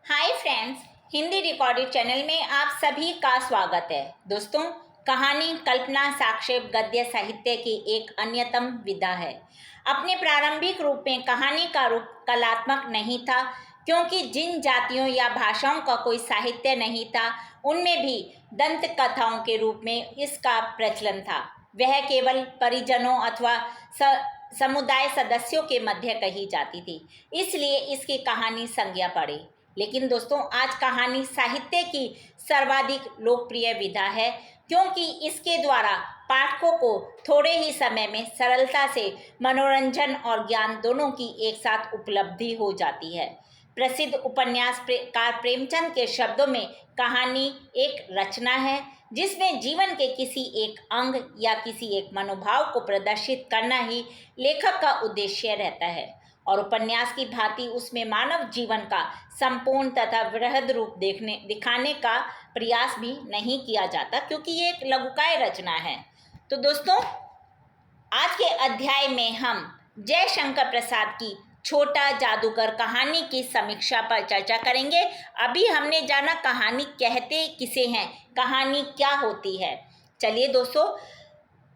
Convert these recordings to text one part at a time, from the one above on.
Hi friends, Hindi recorded channel में आप सभी का स्वागत है। दोस्तों, कहानी कल्पना साक्षेप गद्य साहित्य की एक अन्यतम विधा है। अपने प्रारंभिक रूप में कहानी का रूप कलात्मक नहीं था, क्योंकि जिन जातियों या भाषाओं का कोई साहित्य नहीं था, उनमें भी दंत कथाओं के रूप में इसका प्रचलन था। वह केवल परिजनों अथवा समुदाय सदस्यों के मध्य कही जाती थी, इसलिए इसकी कहानी संज्ञा पड़ी। लेकिन दोस्तों, आज कहानी साहित्य की सर्वाधिक लोकप्रिय विधा है, क्योंकि इसके द्वारा पाठकों को थोड़े ही समय में सरलता से मनोरंजन और ज्ञान दोनों की एक साथ उपलब्धि हो जाती है। प्रसिद्ध उपन्यासकार प्रेमचंद के शब्दों में कहानी एक रचना है जिसमें जीवन के किसी एक अंग या किसी एक मनोभाव को प्रदर्शित करना ही लेखक का उद्देश्य रहता है, और उपन्यास की भांति उसमें मानव जीवन का संपूर्ण तथा वृहद रूप दिखाने का प्रयास भी नहीं किया जाता, क्योंकि ये एक लघुकाय रचना है। तो दोस्तों, आज के अध्याय में हम जयशंकर प्रसाद की छोटा जादूगर कहानी की समीक्षा पर चर्चा करेंगे। अभी हमने जाना कहानी कहते किसे हैं, कहानी क्या होती है। चलिए दोस्तों,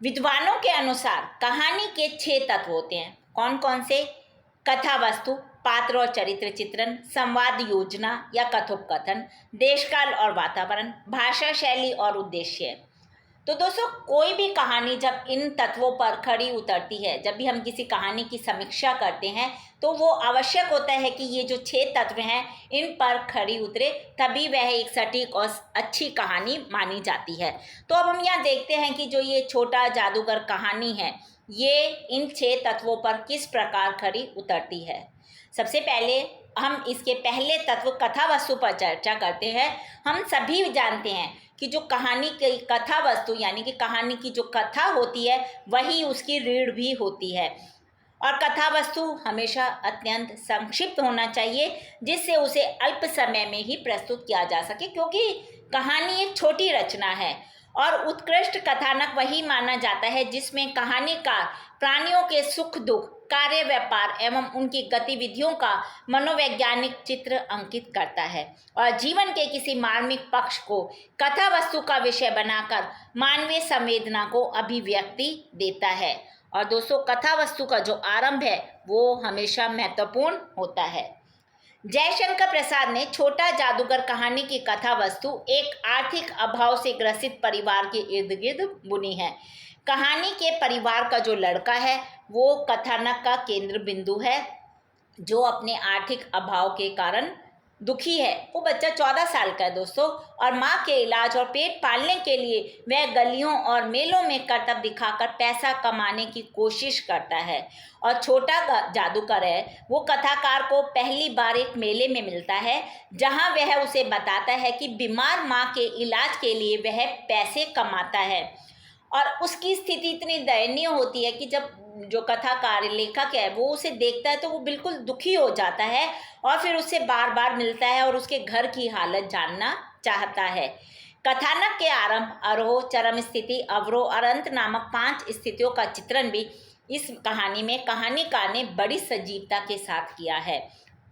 विद्वानों के अनुसार कहानी के 6 तत्व होते हैं। कौन कौन से? कथा वस्तु, पात्र और चरित्र चित्रण, संवाद योजना या कथोपकथन, देशकाल और वातावरण, भाषा शैली और उद्देश्य। तो दोस्तों, कोई भी कहानी जब इन तत्वों पर खड़ी उतरती है, जब भी हम किसी कहानी की समीक्षा करते हैं, तो वो आवश्यक होता है कि ये जो 6 तत्व हैं इन पर खड़ी उतरे, तभी वह एक सटीक और अच्छी कहानी मानी जाती है। तो अब हम यहाँ देखते हैं कि जो ये छोटा जादूगर कहानी है, ये इन 6 तत्वों पर किस प्रकार खड़ी उतरती है। सबसे पहले हम इसके पहले तत्व कथा वस्तु पर चर्चा करते हैं। हम सभी जानते हैं कि जो कहानी की कथा वस्तु यानी कि कहानी की जो कथा होती है, वही उसकी रीढ़ भी होती है, और कथा वस्तु हमेशा अत्यंत संक्षिप्त होना चाहिए, जिससे उसे अल्प समय में ही प्रस्तुत किया जा सके, क्योंकि कहानी एक छोटी रचना है। और उत्कृष्ट कथानक वही माना जाता है जिसमें कहानीकार प्राणियों के सुख दुख, कार्य व्यापार एवं उनकी गतिविधियों का मनोवैज्ञानिक चित्र अंकित करता है, और जीवन के किसी मार्मिक पक्ष को कथा वस्तु का विषय बनाकर मानवीय संवेदना को अभिव्यक्ति देता है। और दोस्तों, कथा वस्तु का जो आरंभ है वो हमेशा महत्वपूर्ण होता है। जयशंकर प्रसाद ने छोटा जादूगर कहानी की कथा वस्तु एक आर्थिक अभाव से ग्रसित परिवार के इर्द गिर्द बुनी है। कहानी के परिवार का जो लड़का है वो कथानक का केंद्र बिंदु है, जो अपने आर्थिक अभाव के कारण दुखी है। वो बच्चा 14 साल का है दोस्तों, और माँ के इलाज और पेट पालने के लिए वह गलियों और मेलों में करतब दिखाकर पैसा कमाने की कोशिश करता है। और छोटा जादूगर है वो कथाकार को पहली बार एक मेले में मिलता है, जहाँ वह उसे बताता है कि बीमार माँ के इलाज के लिए वह पैसे कमाता है। और उसकी स्थिति इतनी दयनीय होती है कि जब जो कथाकार लेखक है वो उसे देखता है तो वो बिल्कुल दुखी हो जाता है, और फिर उससे बार बार मिलता है और उसके घर की हालत जानना चाहता है। कथानक के आरंभ, आरोह, चरम स्थिति, अवरोह और अंत नामक 5 स्थितियों का चित्रण भी इस कहानी में कहानीकार ने बड़ी सजीवता के साथ किया है।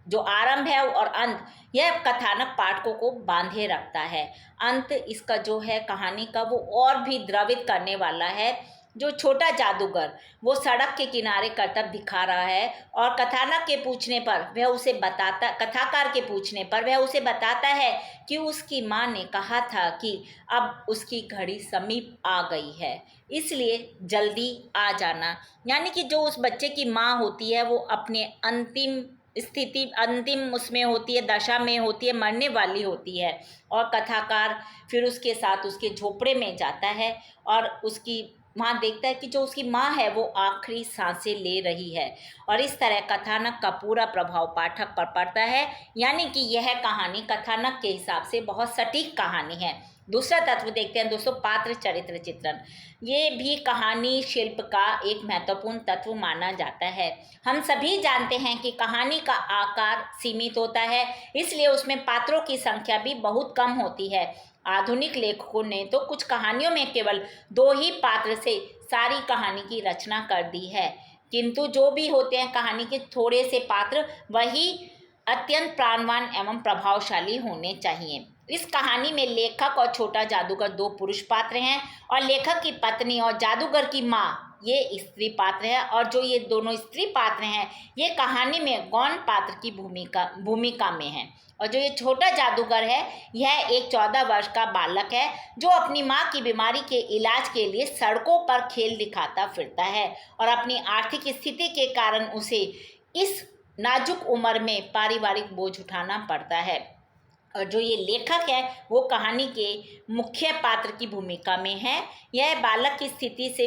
जो आरंभ है और अंत, यह कथानक पाठकों को बांधे रखता है। अंत इसका जो है कहानी का, वो और भी द्रवित करने वाला है। जो छोटा जादूगर वो सड़क के किनारे करतब दिखा रहा है, और कथानक के पूछने पर वह उसे बताता कथाकार के पूछने पर वह उसे बताता है कि उसकी माँ ने कहा था कि अब उसकी घड़ी समीप आ गई है, इसलिए जल्दी आ जाना। यानी कि जो उस बच्चे की माँ होती है वो अपने अंतिम स्थिति, अंतिम उसमें होती है, दशा में होती है, मरने वाली होती है। और कथाकार फिर उसके साथ उसके झोपड़े में जाता है और उसकी वहाँ देखता है कि जो उसकी माँ है वो आखिरी सांसें ले रही है, और इस तरह कथानक का पूरा प्रभाव पाठक पर पड़ता है। यानी कि यह कहानी कथानक के हिसाब से बहुत सटीक कहानी है। दूसरा तत्व देखते हैं दोस्तों, पात्र चरित्र चित्रण। ये भी कहानी शिल्प का एक महत्वपूर्ण तत्व माना जाता है। हम सभी जानते हैं कि कहानी का आकार सीमित होता है, इसलिए उसमें पात्रों की संख्या भी बहुत कम होती है। आधुनिक लेखकों ने तो कुछ कहानियों में केवल 2 ही पात्र से सारी कहानी की रचना कर दी है, किंतु जो भी होते हैं कहानी के थोड़े से पात्र, वही अत्यंत प्राणवान एवं प्रभावशाली होने चाहिए। इस कहानी में लेखक और छोटा जादूगर दो पुरुष पात्र हैं और लेखक की पत्नी और जादूगर की माँ ये स्त्री पात्र है, और जो ये दोनों स्त्री पात्र हैं ये कहानी में गौण पात्र की भूमिका में हैं। और जो ये छोटा जादूगर है यह एक 14 वर्ष का बालक है जो अपनी माँ की बीमारी के इलाज के लिए सड़कों पर खेल दिखाता फिरता है, और अपनी आर्थिक स्थिति के कारण उसे इस नाजुक उम्र में पारिवारिक बोझ उठाना पड़ता है। और जो ये लेखक है वो कहानी के मुख्य पात्र की भूमिका में है। वह बालक की स्थिति से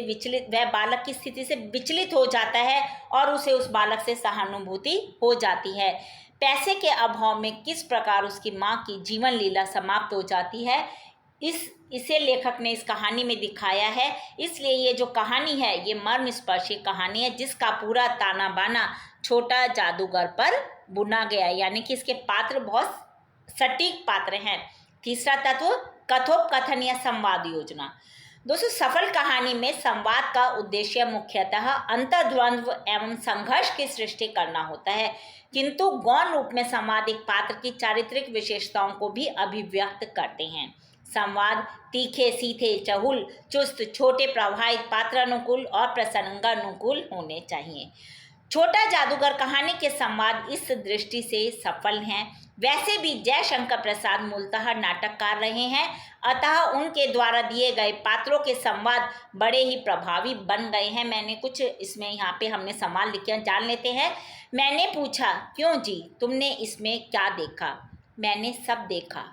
विचलित हो जाता है और उसे उस बालक से सहानुभूति हो जाती है। पैसे के अभाव में किस प्रकार उसकी माँ की जीवन लीला समाप्त हो जाती है, इसे लेखक ने इस कहानी में दिखाया है। इसलिए ये जो कहानी है ये मर्मस्पर्शी कहानी है जिसका पूरा ताना बाना छोटा जादूगर पर बुना गया है, यानी कि इसके पात्र बहुत सटीक पात्र हैं। तीसरा तत्व कथोपकथन या संवाद योजना। दोस्तों, सफल कहानी में संवाद का उद्देश्य मुख्यतः अंतर्द्वंद्व एवं संघर्ष की सृष्टि करना होता है, किंतु गौण रूप में संवाद एक पात्र की चारित्रिक विशेषताओं को भी अभिव्यक्त करते हैं। संवाद तीखे, सीधे, चहुल, चुस्त, छोटे, प्रवाहित, पात्रानुकूल और प्रसंगानुकूल होने चाहिए। छोटा जादूगर कहानी के संवाद इस दृष्टि से सफल हैं। वैसे भी जयशंकर प्रसाद मूलतः नाटककार रहे हैं, अतः उनके द्वारा दिए गए पात्रों के संवाद बड़े ही प्रभावी बन गए हैं। मैंने कुछ इसमें यहाँ पे हमने सवाल लिखे हैं, जान लेते हैं। मैंने पूछा, क्यों जी, तुमने इसमें क्या देखा? मैंने सब देखा।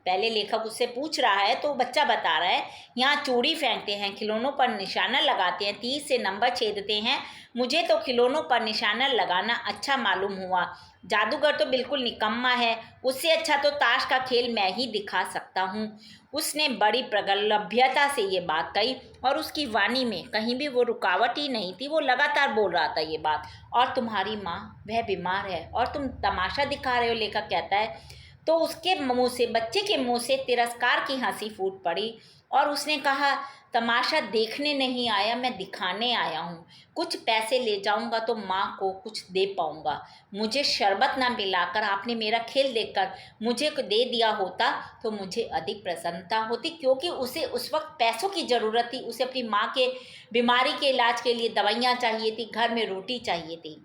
पहले लेखक उससे पूछ रहा है तो बच्चा बता रहा है, यहाँ चूड़ी फेंकते हैं, खिलौनों पर निशाना लगाते हैं, 30 से नंबर छेदते हैं। मुझे तो खिलौनों पर निशाना लगाना अच्छा मालूम हुआ। जादूगर तो बिल्कुल निकम्मा है, उससे अच्छा तो ताश का खेल मैं ही दिखा सकता हूँ। उसने बड़ी प्रगल्भता से ये बात कही और उसकी वाणी में कहीं भी वो रुकावट ही नहीं थी। वो लगातार बोल रहा था ये बात। और तुम्हारी माँ, वह बीमार है और तुम तमाशा दिखा रहे हो, लेखक कहता है। तो उसके मुंह से, बच्चे के मुंह से तिरस्कार की हंसी फूट पड़ी और उसने कहा, तमाशा देखने नहीं आया, मैं दिखाने आया हूँ। कुछ पैसे ले जाऊँगा तो माँ को कुछ दे पाऊँगा। मुझे शरबत ना पिलाकर आपने मेरा खेल देखकर मुझे दे दिया होता तो मुझे अधिक प्रसन्नता होती, क्योंकि उसे उस वक्त पैसों की ज़रूरत थी। उसे अपनी माँ के बीमारी के इलाज के लिए दवाइयाँ चाहिए थी, घर में रोटी चाहिए थी।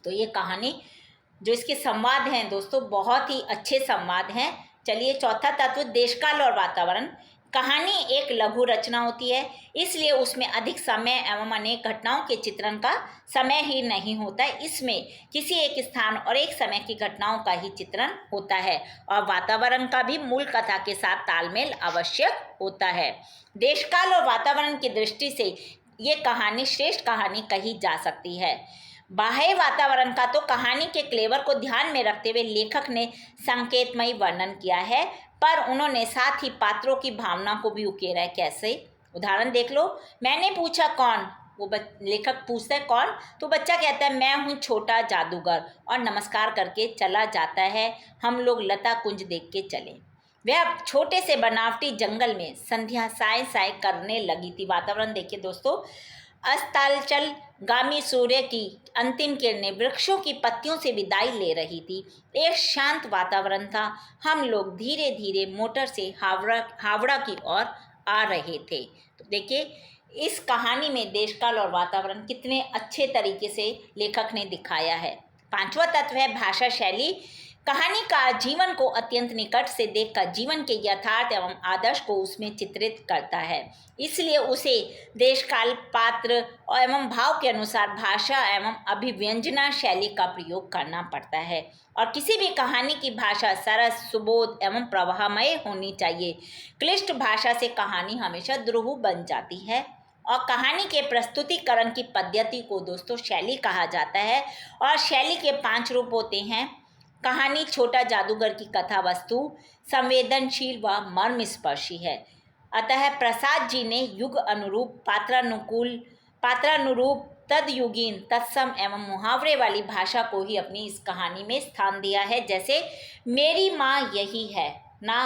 तो ये कहानी जो इसके संवाद हैं दोस्तों, बहुत ही अच्छे संवाद हैं। चलिए, चौथा तत्व देशकाल और वातावरण। कहानी एक लघु रचना होती है, इसलिए उसमें अधिक समय एवं अनेक घटनाओं के चित्रण का समय ही नहीं होता है। इसमें किसी एक स्थान और एक समय की घटनाओं का ही चित्रण होता है और वातावरण का भी मूल कथा के साथ तालमेल आवश्यक होता है। देशकाल और वातावरण की दृष्टि से ये कहानी श्रेष्ठ कहानी कही जा सकती है। बाह्य वातावरण का तो कहानी के क्लेवर को ध्यान में रखते हुए लेखक ने संकेतमयी वर्णन किया है, पर उन्होंने साथ ही पात्रों की भावना को भी उकेरा है। कैसे? उदाहरण देख लो। मैंने पूछा, कौन? लेखक पूछता है कौन, तो बच्चा कहता है, मैं हूँ छोटा जादूगर, और नमस्कार करके चला जाता है। हम लोग लता कुंज देख के चले। वह अब छोटे से बनावटी जंगल में संध्या साय साय करने लगी थी। वातावरण देखिए दोस्तों, अस्ताचल गामी सूर्य की अंतिम किरणें वृक्षों की पत्तियों से विदाई ले रही थी। एक शांत वातावरण था। हम लोग धीरे धीरे मोटर से हावड़ा की ओर आ रहे थे। तो देखिए, इस कहानी में देशकाल और वातावरण कितने अच्छे तरीके से लेखक ने दिखाया है। पांचवा तत्व है भाषा शैली। कहानी का जीवन को अत्यंत निकट से देखकर जीवन के यथार्थ एवं आदर्श को उसमें चित्रित करता है, इसलिए उसे देशकाल, पात्र एवं भाव के अनुसार भाषा एवं अभिव्यंजना शैली का प्रयोग करना पड़ता है। और किसी भी कहानी की भाषा सरस, सुबोध एवं प्रवाहमय होनी चाहिए। क्लिष्ट भाषा से कहानी हमेशा दुरूह बन जाती है। और कहानी के प्रस्तुतिकरण की पद्धति को दोस्तों शैली कहा जाता है। और शैली के 5 रूप होते हैं। कहानी छोटा जादूगर की कथा वस्तु संवेदनशील व मर्मस्पर्शी है, अतः प्रसाद जी ने युग अनुरूप, पात्रानुरूप, तदयुगीन, तत्सम एवं मुहावरे वाली भाषा को ही अपनी इस कहानी में स्थान दिया है। जैसे, मेरी माँ यही है ना।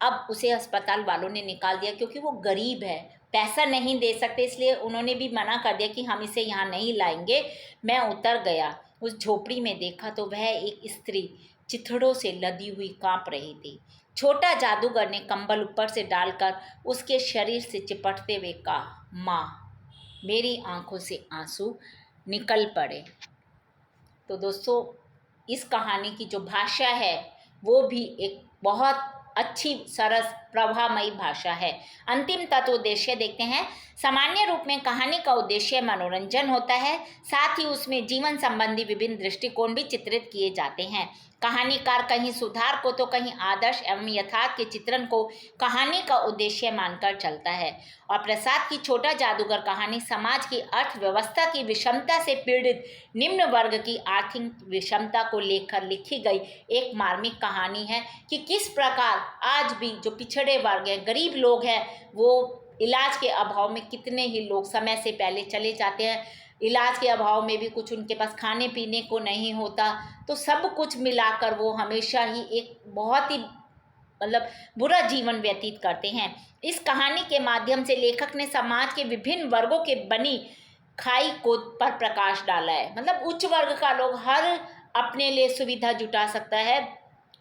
अब उसे अस्पताल वालों ने निकाल दिया क्योंकि वो गरीब है, पैसा नहीं दे सकते, इसलिए उन्होंने भी मना कर दिया कि हम इसे यहाँ नहीं लाएंगे। मैं उतर गया उस झोपड़ी में देखा तो वह एक स्त्री चिथड़ों से लदी हुई कांप रही थी। छोटा जादूगर ने कंबल ऊपर से डालकर उसके शरीर से चिपटते हुए कहा, माँ। मेरी आंखों से आंसू निकल पड़े। तो दोस्तों, इस कहानी की जो भाषा है वो भी एक बहुत अच्छी, सरस, प्रभामयी भाषा है। अंतिम तत्वोद्देश्य देखते हैं। सामान्य रूप में कहानी का उद्देश्य मनोरंजन होता है, साथ ही उसमें जीवन संबंधी विभिन्न दृष्टिकोण भी चित्रित किए जाते हैं। कहानीकार कहीं सुधार को तो कहीं आदर्श एवं यथार्थ के चित्रण को कहानी का उद्देश्य मानकर चलता है। और प्रसाद की छोटा जादूगर कहानी समाज की अर्थव्यवस्था की विषमता से पीड़ित निम्न वर्ग की आर्थिक विषमता को लेकर लिखी गई एक मार्मिक कहानी है कि किस प्रकार आज भी जो पिछड़े वर्ग हैं, गरीब लोग हैं, वो इलाज के अभाव में कितने ही लोग समय से पहले चले जाते हैं। इलाज के अभाव में भी कुछ उनके पास खाने पीने को नहीं होता, तो सब कुछ मिलाकर वो हमेशा ही एक बहुत ही बुरा जीवन व्यतीत करते हैं। इस कहानी के माध्यम से लेखक ने समाज के विभिन्न वर्गों के बनी खाई को पर प्रकाश डाला है। उच्च वर्ग का लोग हर अपने लिए सुविधा जुटा सकता है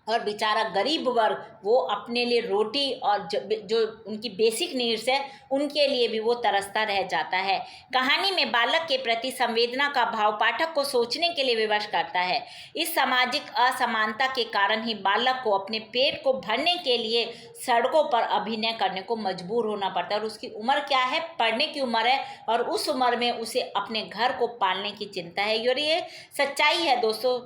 और बेचारा गरीब वर्ग वो अपने लिए रोटी और जो उनकी बेसिक नीड्स है उनके लिए भी वो तरसता रह जाता है। कहानी में बालक के प्रति संवेदना का भाव पाठक को सोचने के लिए विवश करता है। इस सामाजिक असमानता के कारण ही बालक को अपने पेट को भरने के लिए सड़कों पर अभिनय करने को मजबूर होना पड़ता है। और उसकी उम्र क्या है? पढ़ने की उम्र है, और उस उम्र में उसे अपने घर को पालने की चिंता है। और ये सच्चाई है दोस्तों।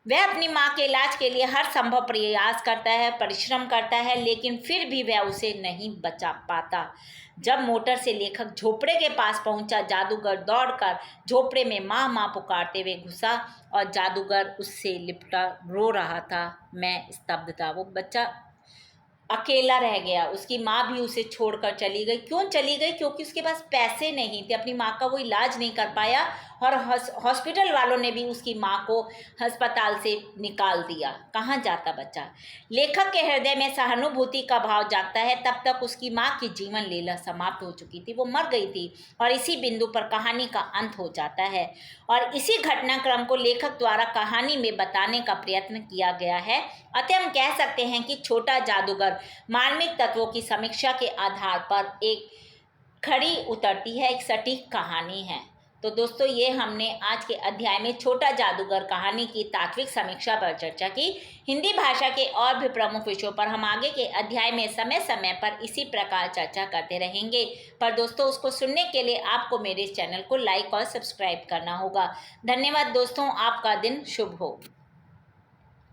वह अपनी माँ के इलाज के लिए हर संभव प्रयास करता है, परिश्रम करता है, लेकिन फिर भी वह उसे नहीं बचा पाता। जब मोटर से लेखक झोपड़े के पास पहुंचा, जादूगर दौड़कर झोपड़े में माँ माँ पुकारते हुए घुसा और जादूगर उससे लिपटा रो रहा था। मैं स्तब्ध था। वो बच्चा अकेला रह गया। उसकी माँ भी उसे छोड़कर चली गई। क्यों चली गई? क्योंकि उसके पास पैसे नहीं थे। अपनी माँ का वो इलाज नहीं कर पाया और हॉस्पिटल वालों ने भी उसकी माँ को अस्पताल से निकाल दिया। कहाँ जाता बच्चा? लेखक के हृदय में सहानुभूति का भाव जागता है। तब तक उसकी माँ की जीवन लीला समाप्त हो चुकी थी, वो मर गई थी। और इसी बिंदु पर कहानी का अंत हो जाता है। और इसी घटनाक्रम को लेखक द्वारा कहानी में बताने का प्रयत्न किया गया है। अतः हम कह सकते हैं कि छोटा जादूगर मार्मिक तत्वों की समीक्षा के आधार पर एक खड़ी उतरती है, एक सटीक कहानी है। तो दोस्तों, ये हमने आज के अध्याय में छोटा जादूगर कहानी की तात्विक समीक्षा पर चर्चा की। हिंदी भाषा के और भी प्रमुख विषयों पर हम आगे के अध्याय में समय समय पर इसी प्रकार चर्चा करते रहेंगे। पर दोस्तों, उसको सुनने के लिए आपको मेरे इस चैनल को लाइक और सब्सक्राइब करना होगा। धन्यवाद दोस्तों, आपका दिन शुभ हो।